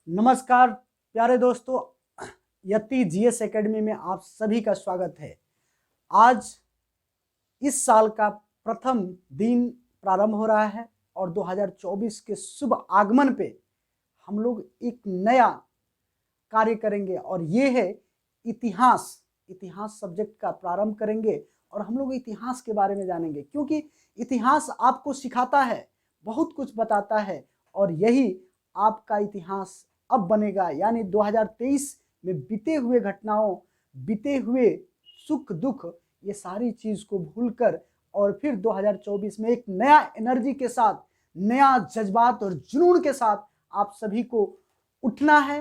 नमस्कार प्यारे दोस्तों, यति जीएस एकेडमी में आप सभी का स्वागत है। आज इस साल का प्रथम दिन प्रारंभ हो रहा है और 2024 के शुभ आगमन पे हम लोग एक नया कार्य करेंगे और ये है इतिहास सब्जेक्ट का प्रारंभ करेंगे और हम लोग इतिहास के बारे में जानेंगे, क्योंकि इतिहास आपको सिखाता है, बहुत कुछ बताता है और यही आपका इतिहास अब बनेगा। यानी 2023 में बीते हुए घटनाओं, बीते हुए सुख दुख, ये सारी चीज को भूलकर और फिर 2024 में एक नया एनर्जी के साथ, नया जज्बात और जुनून के साथ आप सभी को उठना है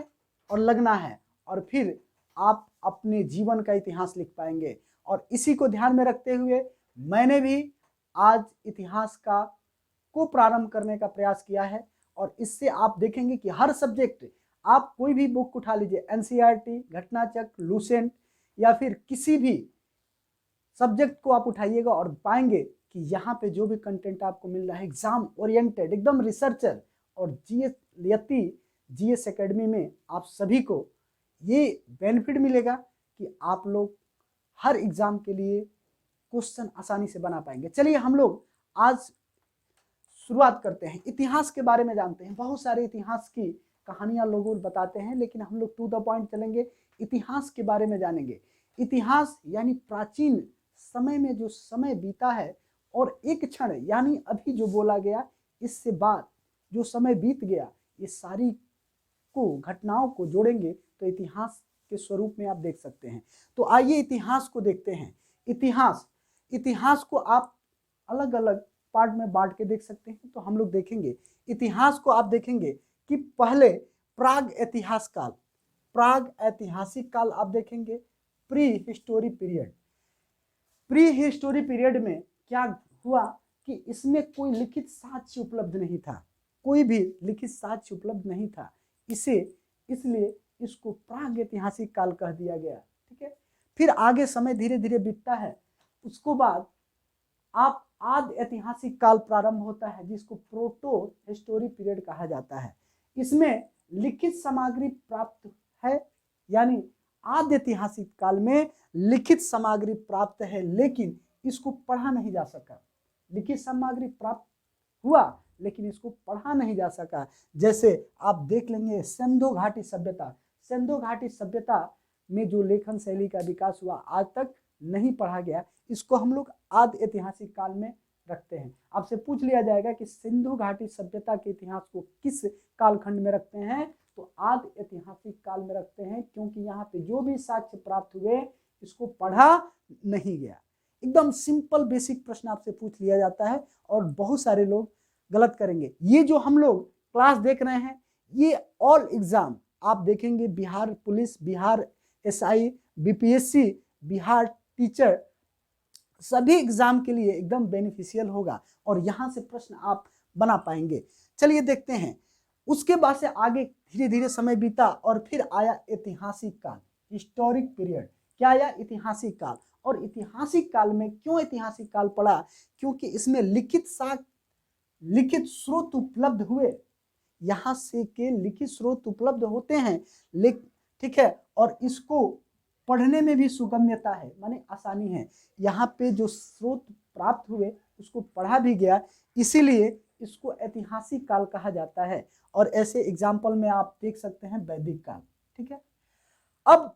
और लगना है और फिर आप अपने जीवन का इतिहास लिख पाएंगे। और इसी को ध्यान में रखते हुए मैंने भी आज इतिहास को प्रारंभ करने का प्रयास किया है और इससे आप देखेंगे कि हर सब्जेक्ट, आप कोई भी बुक उठा लीजिए, एनसीईआरटी, घटनाचक्र, लूसेंट या फिर किसी भी सब्जेक्ट को आप उठाइएगा और पाएंगे कि यहाँ पे जो भी कंटेंट आपको मिल रहा है एग्जाम ओरिएंटेड, एकदम रिसर्चर। और जीएस एकेडमी में आप सभी को ये बेनिफिट मिलेगा कि आप लोग हर एग्जाम के लिए क्वेश्चन आसानी से बना पाएंगे। चलिए हम लोग आज शुरुआत करते हैं, इतिहास के बारे में जानते हैं। बहुत सारे इतिहास की कहानियां लोग बताते हैं, लेकिन हम लोग टू द पॉइंट चलेंगे, इतिहास के बारे में जानेंगे। इतिहास यानी प्राचीन समय में जो समय बीता है और एक क्षण यानी अभी जो बोला गया, इससे बाद जो समय बीत गया, ये सारी को घटनाओं को जोड़ेंगे तो इतिहास के स्वरूप में आप देख सकते हैं। तो आइए इतिहास को देखते हैं। इतिहास को आप अलग अलग पार्ट में बांट के देख सकते हैं। तो हम लोग देखेंगे इतिहास को, आप देखेंगे कि पहले प्राग ऐतिहासिक काल आप देखेंगे, प्री हिस्टोरी पीरियड में क्या हुआ कि इसमें कोई लिखित साक्ष्य उपलब्ध नहीं था, कोई भी लिखित साक्ष्य उपलब्ध नहीं था, इसलिए इसको प्राग ऐतिहासिक काल कह दिया गया। ठीक है, फिर आगे समय धीरे धीरे बीतता है, उसको बाद आप आदि ऐतिहासिक काल प्रारंभ होता है, जिसको प्रोटो हिस्टोरी पीरियड कहा जाता है। इसमें लिखित सामग्री प्राप्त है, यानी आदि ऐतिहासिक काल में लिखित सामग्री प्राप्त है, लेकिन इसको पढ़ा नहीं जा सका। लिखित सामग्री प्राप्त हुआ लेकिन इसको पढ़ा नहीं जा सका। जैसे आप देख लेंगे सिंधु घाटी सभ्यता में जो लेखन शैली का विकास हुआ, आज तक नहीं पढ़ा गया, इसको हम लोग आदि ऐतिहासिक काल में रखते हैं। आपसे पूछ लिया जाएगा कि सिंधु घाटी सभ्यता के इतिहास को किस कालखंड में रखते हैं, तो आदि ऐतिहासिक काल में रखते हैं, क्योंकि यहाँ पे जो भी साक्ष्य प्राप्त हुए इसको पढ़ा नहीं गया। एकदम सिंपल बेसिक प्रश्न आपसे पूछ लिया जाता है और बहुत सारे लोग गलत करेंगे। ये जो हम लोग क्लास देख रहे हैं, ये ऑल एग्जाम आप देखेंगे, Bihar police, Bihar SI, BPSC, Bihar teacher, सभी एग्जाम के लिए एकदम बेनिफिशियल होगा और यहाँ से प्रश्न आप बना पाएंगे। चलिए देखते हैं। उसके बाद से आगे धीरे धीरे समय बीता और फिर आया ऐतिहासिक काल, हिस्टोरिक पीरियड। क्या आया? ऐतिहासिक काल। और ऐतिहासिक काल में क्यों ऐतिहासिक काल पड़ा? क्योंकि इसमें लिखित स्रोत उपलब्ध हुए, यहाँ से के लिखित स्रोत उपलब्ध होते हैं, ठीक है, और इसको पढ़ने में भी सुगम्यता है, माने आसानी है। यहाँ पे जो स्रोत प्राप्त हुए उसको पढ़ा भी गया, इसीलिए इसको ऐतिहासिक काल कहा जाता है। और ऐसे एग्जाम्पल में आप देख सकते हैं वैदिक काल। ठीक है, अब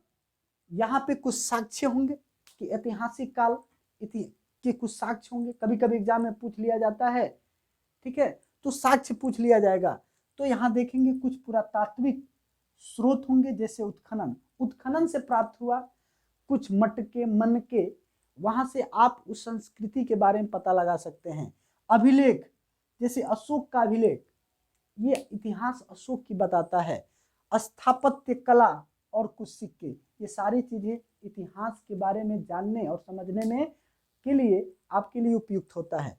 यहाँ पे कुछ साक्ष्य होंगे कि ऐतिहासिक काल के कुछ साक्ष्य होंगे, कभी कभी एग्जाम में पूछ लिया जाता है। ठीक है, तो साक्ष्य पूछ लिया जाएगा। तो यहाँ देखेंगे कुछ पुरातात्विक स्रोत होंगे, जैसे उत्खनन से प्राप्त हुआ, कुछ मटके, मनके, वहां से आप उस संस्कृति के बारे में पता लगा सकते हैं। अभिलेख, जैसे अशोक का अभिलेख, ये इतिहास अशोक की बताता है। स्थापत्य कला और कुछ सिक्के, ये सारी चीजें इतिहास के बारे में जानने और समझने में के लिए आपके लिए उपयुक्त होता है।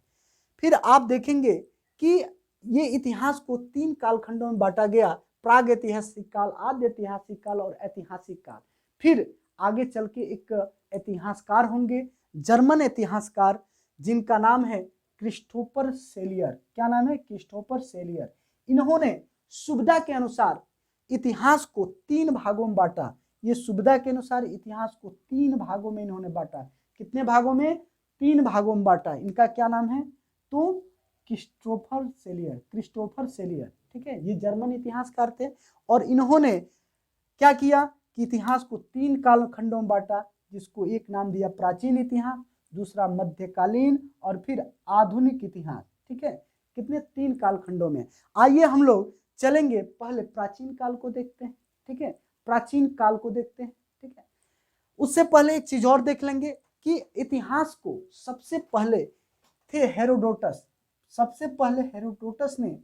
फिर आप देखेंगे कि ये इतिहास को 3 कालखंडों में बांटा गया, प्राग ऐतिहासिक काल, आद्य ऐतिहासिक काल और ऐतिहासिक काल। फिर आगे चल के एक इतिहासकार होंगे, जर्मन इतिहासकार, जिनका नाम है क्रिस्टोफर सेलियर। क्या नाम है? क्रिस्टोफर सेलियर। इन्होंने सुविधा के अनुसार इतिहास को 3 भागों में बांटा। ये सुविधा के अनुसार इतिहास को 3 भागों में इन्होंने बांटा। कितने भागों में? 3 भागों में बांटा। इनका क्या नाम है? तो क्रिस्टोफर सेलियर, ठीक है, ये जर्मन इतिहासकार थे। और इन्होंने क्या किया कि इतिहास को 3 कालखंडों में बांटा, जिसको एक नाम दिया प्राचीन इतिहास, दूसरा मध्यकालीन और फिर आधुनिक इतिहास। ठीक है, कितने? 3 कालखंडों में। आइए हम लोग चलेंगे, पहले प्राचीन काल को देखते हैं। ठीक है, प्राचीन काल को देखते हैं। ठीक है, उससे पहले एक चीज और देख लेंगे कि इतिहास को सबसे पहले थे हेरोडोटस। सबसे पहले हेरोडोटस ने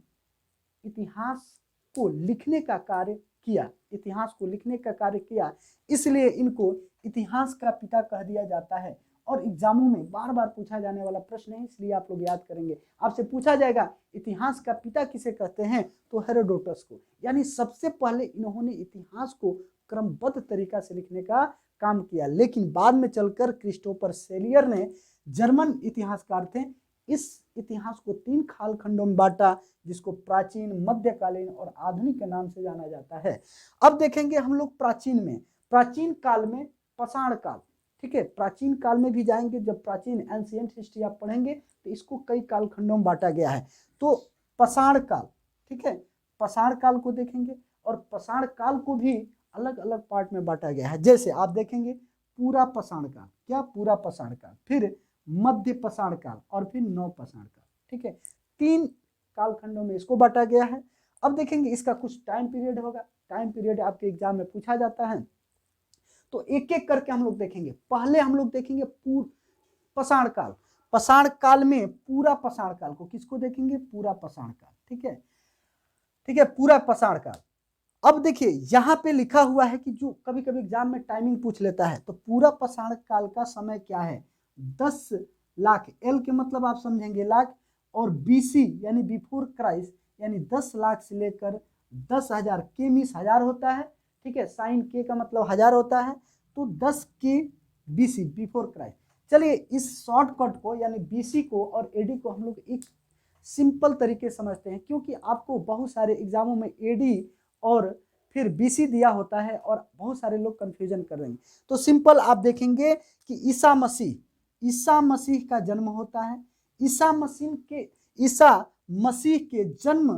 इतिहास को लिखने का कार्य किया, इतिहास को लिखने का कार्य किया, इसलिए इनको इतिहास का पिता कह दिया जाता है। और एग्जामों में बार बार पूछा जाने वाला प्रश्न है, इसलिए आप लोग याद करेंगे। आपसे पूछा जाएगा इतिहास का पिता किसे कहते हैं, तो हेरोडोटस को। यानी सबसे पहले इन्होंने इतिहास को क्रमबद्ध तरीका से लिखने का काम किया। लेकिन बाद में चलकर क्रिस्टोफर सेलियर ने, जर्मन इतिहासकार थे, इस इतिहास को 3 कालखंडों में बांटा, जिसको प्राचीन, मध्यकालीन और आधुनिक के नाम से जाना जाता है। अब देखेंगे हम लोग प्राचीन में, प्राचीन काल में पाषाण काल। ठीक है, प्राचीन काल में भी जाएंगे, जब प्राचीन एंशिएंट हिस्ट्री आप पढ़ेंगे तो इसको कई कालखंडों में बांटा गया है। तो पाषाण काल, ठीक है, पाषाण काल को देखेंगे, और पाषाण काल को भी अलग अलग पार्ट में बांटा गया है। जैसे आप देखेंगे पूरा पाषाण काल, क्या? पूरा पाषाण काल, फिर मध्य पाषाण काल और फिर नव पाषाण काल। ठीक है, 3 कालखंडों में इसको बांटा गया है। अब देखेंगे इसका कुछ टाइम पीरियड होगा, टाइम पीरियड आपके एग्जाम में पूछा जाता है, तो एक एक करके हम लोग देखेंगे। पहले हम लोग देखेंगे पाषाण काल। पाषाण काल में पूरा पाषाण काल को, किसको देखेंगे? पूरा पाषाण काल। ठीक है, ठीक है, पूरा पाषाण काल। अब देखिए यहाँ पे लिखा हुआ है कि जो कभी कभी एग्जाम में टाइमिंग पूछ लेता है, तो पूरा पाषाण काल का समय क्या है? 10 लाख, एल के मतलब आप समझेंगे लाख, और बीसी यानी बिफोर क्राइस्ट, यानी 10 लाख से लेकर 10,000, के मीन्स 1000 होता है। ठीक है, साइन के का मतलब 1000 होता है, तो 10 के बीसी, बिफोर क्राइस्ट। चलिए इस शॉर्टकट को यानी बीसी को और एडी को हम लोग एक सिंपल तरीके समझते हैं, क्योंकि आपको बहुत सारे एग्जामों में एडी और फिर बीसी दिया होता है और बहुत सारे लोग कंफ्यूजन कर रहे हैं। तो सिंपल आप देखेंगे कि ईसा मसीह का जन्म होता है। ईसा मसीह के जन्म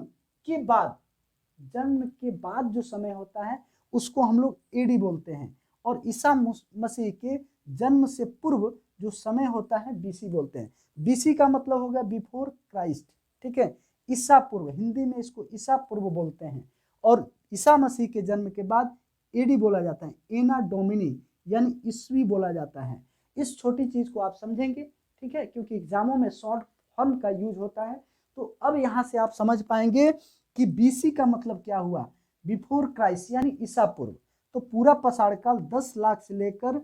के बाद जो समय होता है उसको हम लोग एडी बोलते हैं, और ईसा मसीह के जन्म से पूर्व जो समय होता है बीसी बोलते हैं। बीसी का मतलब हो गया बिफोर क्राइस्ट। ठीक है, ईसा पूर्व, हिंदी में इसको ईसा पूर्व बोलते हैं। और ईसा मसीह के जन्म के बाद एडी बोला जाता है, एना डोमिनी यानी ईस्वी बोला जाता है। इस छोटी चीज को आप समझेंगे, ठीक है, क्योंकि एग्जामों में शॉर्ट फॉर्म का यूज होता है। तो अब यहाँ से आप समझ पाएंगे कि बीसी का मतलब क्या हुआ? बिफोर क्राइस्ट यानी ईसा पूर्व। तो पूरा पाषाण काल 10 लाख से लेकर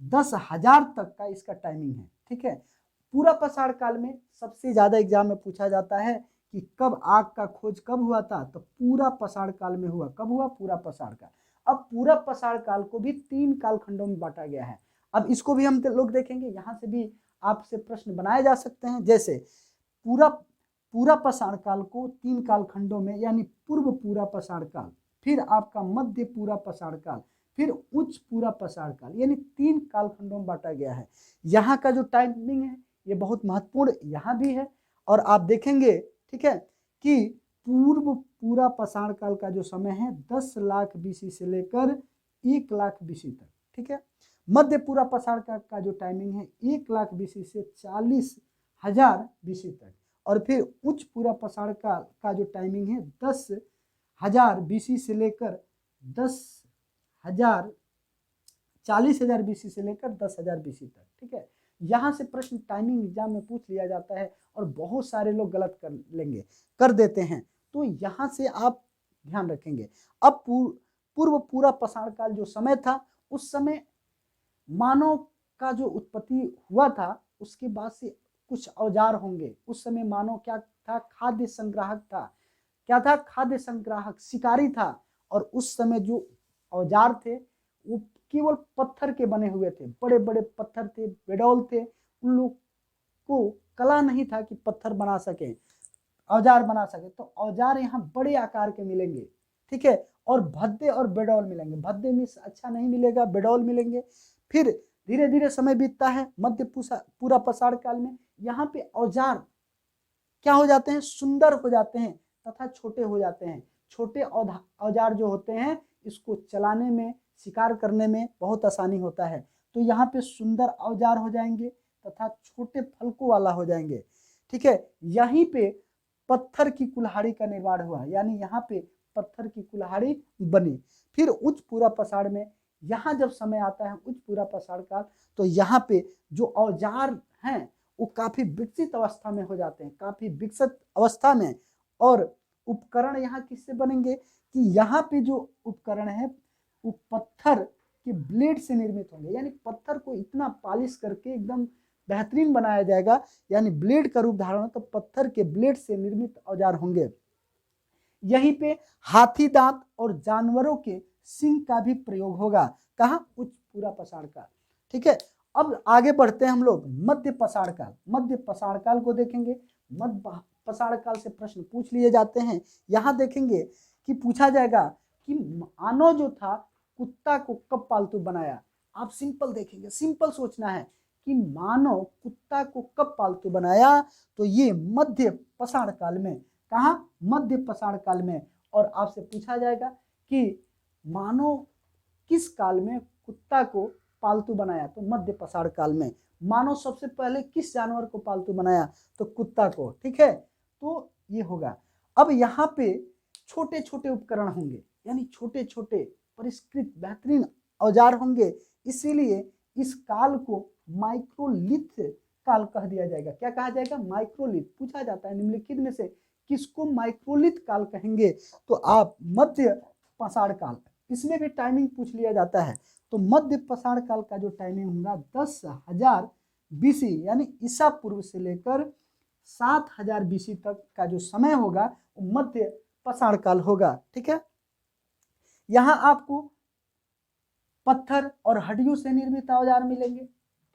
10,000 तक का इसका टाइमिंग है। ठीक है, पूरा पाषाण काल में सबसे ज्यादा एग्जाम में पूछा जाता है कि कब आग का खोज कब हुआ था, तो पूरा पाषाण काल में हुआ। कब हुआ? पूरा पाषाण काल। अब पूरा पाषाण काल को भी 3 कालखंडों में बांटा गया है। अब इसको भी हम लोग देखेंगे, यहाँ से भी आपसे प्रश्न बनाए जा सकते हैं। जैसे पूरा पाषाण काल को 3 कालखंडों में, यानी पूर्व पूरा पाषाण काल, फिर आपका मध्य पूरा पाषाण काल, फिर उच्च पूरा पाषाण काल, यानी 3 कालखंडों में बांटा गया है। यहाँ का जो टाइमिंग है ये बहुत महत्वपूर्ण यहाँ भी है। और आप देखेंगे, ठीक है, कि पूर्व पूरा पाषाण काल का जो समय है 10 लाख बीसी से लेकर 1 लाख बीसी तक। ठीक है, मध्य पूरा पाषाण काल का जो टाइमिंग है 1 लाख बीसी से 40,000 बीसी तक। और फिर उच्च पूरा पाषाण काल का जो टाइमिंग है 10,000 बीसी से लेकर 40,000 बीसी से लेकर 10,000 बीसी तक। ठीक है, यहाँ से प्रश्न टाइमिंग एग्जाम में पूछ लिया जाता है और बहुत सारे लोग गलत कर देते हैं, तो यहाँ से आप ध्यान रखेंगे। अब पूर्व पूरा पाषाण काल जो समय था, उस समय मानव का जो उत्पत्ति हुआ था, उसके बाद से कुछ औजार होंगे। उस समय मानव क्या था? खाद्य संग्राहक था। क्या था? खाद्य संग्राहक, शिकारी था। और उस समय जो औजार थे वो केवल पत्थर के बने हुए थे, बड़े बड़े पत्थर थे, बेडौल थे। उन लोग को कला नहीं था कि पत्थर बना सके, औजार बना सके। तो औजार यहाँ बड़े आकार के मिलेंगे, ठीक है। और भद्दे और बेडौल मिलेंगे, भद्दे में अच्छा नहीं मिलेगा, बेडौल मिलेंगे। फिर धीरे धीरे समय बीतता है मध्य पूरा पसाड़ काल में, यहाँ पे औजार क्या हो जाते हैं, सुंदर हो जाते हैं तथा छोटे हो जाते हैं। छोटे औजार जो होते हैं इसको चलाने में, शिकार करने में बहुत आसानी होता है। तो यहाँ पे सुंदर औजार हो जाएंगे तथा छोटे फलकों वाला हो जाएंगे, ठीक है। यहीं पे पत्थर की कुल्हाड़ी का निर्माण हुआ, यानी यहाँ पे पत्थर की कुल्हाड़ी बनी। फिर उच्च पूरा पसाड़ में, यहाँ जब समय आता है उच्च पूरा पसाड़ काल, तो यहाँ पे जो औजार हैं वो काफी विकसित अवस्था में हो जाते हैं, काफी विकसित अवस्था में। और उपकरण यहाँ किससे बनेंगे कि यहाँ पे जो उपकरण है वो पत्थर के ब्लेड से निर्मित होंगे, यानी पत्थर को इतना पॉलिश करके एकदम बेहतरीन बनाया जाएगा, यानी ब्लेड का रूप धारण, तो पत्थर के ब्लेड से निर्मित औजार होंगे। यहीं पे हाथी दांत और जानवरों के सिंग का भी प्रयोग होगा, कहाँ, उच्च पूरा पसाड़ काल, ठीक है। अब आगे बढ़ते हैं हम लोग मध्य पसाड़ काल। मध्य पसाड़ काल को देखेंगे, मध्य पसाड़ काल से प्रश्न पूछ लिए जाते हैं। यहाँ देखेंगे कि पूछा जाएगा कि मानव जो था कुत्ता को कब पालतू बनाया। आप सिंपल देखेंगे, सिंपल सोचना है कि मानव कुत्ता को कब पालतू बनाया, तो ये मध्य पसाड़ काल में, कहाँ, मध्य पसाड़ काल में। और आपसे पूछा जाएगा कि मानव किस काल में कुत्ता को पालतू बनाया, तो मध्य पसाड़ काल में। मानव सबसे पहले किस जानवर को पालतू बनाया, तो कुत्ता को, ठीक है। तो ये होगा। अब यहाँ पे छोटे छोटे उपकरण होंगे, यानी छोटे छोटे परिष्कृत बेहतरीन औजार होंगे, इसीलिए इस काल को माइक्रोलिथ काल कह दिया जाएगा। क्या कहा जाएगा, माइक्रोलिथ। पूछा जाता है निम्नलिखित में से किसको माइक्रोलिथ काल कहेंगे, तो आप मध्य पसाड़ काल, इसमें भी टाइमिंग पूछ लिया जाता है। तो मध्य पसाड़ काल का जो टाइमिंग होगा 10,000 BC, यानी ईसा पूर्व से लेकर 7,000 BC तक का जो समय होगा वो मध्य पसाड़ काल होगा, ठीक है। यहाँ आपको पत्थर और हड्डियों से निर्मित औजार मिलेंगे,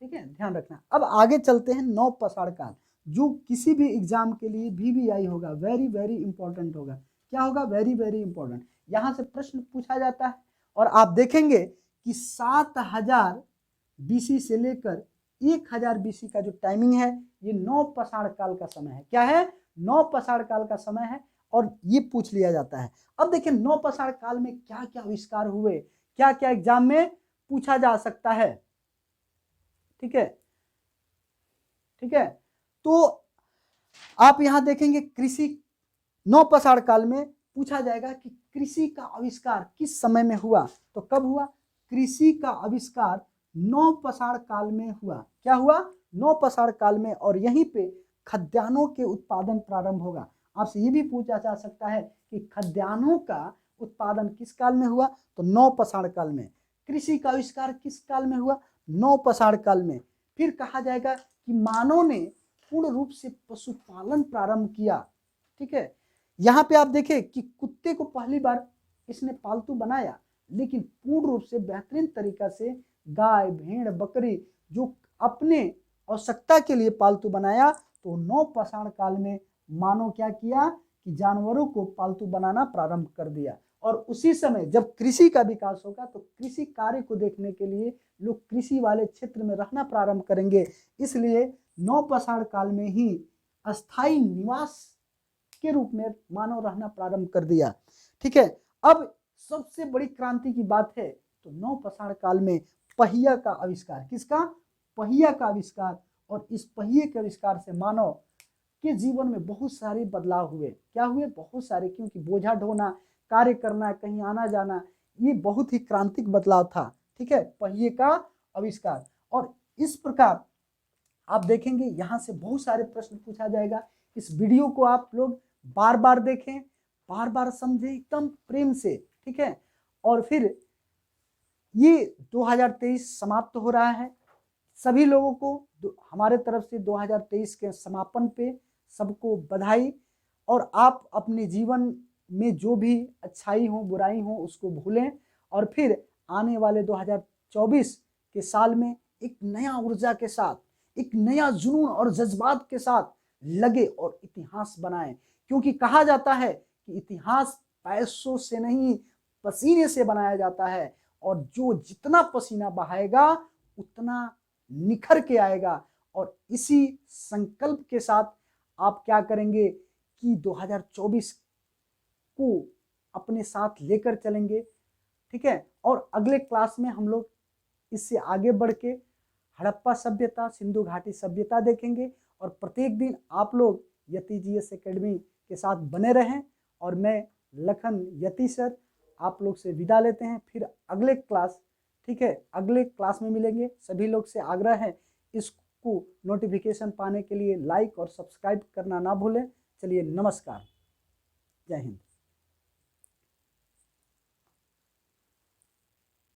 ठीक है, ध्यान रखना। अब आगे चलते हैं नौ पसाड़ काल, जो किसी भी एग्जाम के लिए VVI होगा, वेरी वेरी इंपॉर्टेंट होगा। क्या होगा, वेरी वेरी इंपॉर्टेंट। यहाँ से प्रश्न पूछा जाता है और आप देखेंगे कि 7,000 BC से लेकर 1,000 BC का जो टाइमिंग है ये नौ पसाड़ काल का समय है। क्या है, नौ पसाड़ काल का समय है और ये पूछ लिया जाता है। अब देखिए नौ पसाड़ काल में क्या क्या आविष्कार हुए, क्या क्या एग्जाम में पूछा जा सकता है, ठीक है, ठीक है। तो आप यहां देखेंगे कृषि, नौ पसाड़ काल में पूछा जाएगा कि कृषि का आविष्कार किस समय में हुआ, तो कब हुआ, कृषि का आविष्कार नौ पसाड़ काल में हुआ। क्या हुआ, नौ पसाड़ काल में। और यहीं पे खाद्यान्नों के उत्पादन प्रारंभ होगा। आपसे ये भी पूछा जा सकता है कि खाद्यान्नों का उत्पादन किस काल में हुआ, तो नौ पसाड़ काल में। कृषि का आविष्कार किस काल में हुआ, नौ पसाड़ काल में। फिर कहा जाएगा कि मानव ने पूर्ण रूप से पशुपालन प्रारंभ किया, ठीक है। यहाँ पे आप देखें कि कुत्ते को पहली बार इसने पालतू बनाया, लेकिन पूर्ण रूप से बेहतरीन तरीका से गाय, भेड़, बकरी जो अपने आवश्यकता के लिए पालतू बनाया। तो नौ पसाड़ काल में मानव क्या किया कि जानवरों को पालतू बनाना प्रारंभ कर दिया। और उसी समय जब कृषि का विकास होगा तो कृषि कार्य को देखने के लिए लोग कृषि वाले क्षेत्र में रहना प्रारंभ करेंगे, इसलिए नौ पसाड़ काल में ही अस्थायी निवास के रूप में मानव रहना प्रारंभ कर दिया, ठीक है। अब सबसे बड़ी क्रांति की बात है तो नौ पसाड़ काल में पहिया का आविष्कार, किसका, पहिया का आविष्कार। और इस पहिए के आविष्कार से मानव के जीवन में बहुत सारे बदलाव हुए। क्या हुए, बहुत सारे, क्योंकि बोझा ढोना, कार्य करना, कहीं आना जाना, ये बहुत ही क्रांतिक बदलाव था, ठीक है, पहिए का आविष्कार। और इस प्रकार आप देखेंगे यहाँ से बहुत सारे प्रश्न पूछा जाएगा। इस वीडियो को आप लोग बार बार देखें, बार बार समझें एकदम प्रेम से, ठीक है। और फिर ये 2023 समाप्त हो रहा है। सभी लोगों को हमारे तरफ से 2023 के समापन पे सबको बधाई। और आप अपने जीवन में जो भी अच्छाई हो, बुराई हो, उसको भूलें और फिर आने वाले 2024 के साल में एक नया ऊर्जा के साथ, एक नया जुनून और जज्बात के साथ लगे और इतिहास बनाएं। क्योंकि कहा जाता है कि इतिहास पैसों से नहीं, पसीने से बनाया जाता है। और जो जितना पसीना बहाएगा उतना निखर के आएगा। और इसी संकल्प के साथ आप क्या करेंगे कि 2024 को अपने साथ लेकर चलेंगे, ठीक है। और अगले क्लास में हम लोग इससे आगे बढ़ के हड़प्पा सभ्यता, सिंधु घाटी सभ्यता देखेंगे। और प्रत्येक दिन आप लोग यति जीएस एकेडमी के साथ बने रहें। और मैं लखन यति सर आप लोग से विदा लेते हैं, फिर अगले क्लास, ठीक है, अगले क्लास में मिलेंगे। सभी लोग से आग्रह है इसको नोटिफिकेशन पाने के लिए लाइक और सब्सक्राइब करना ना भूलें। चलिए, नमस्कार, जय हिंद।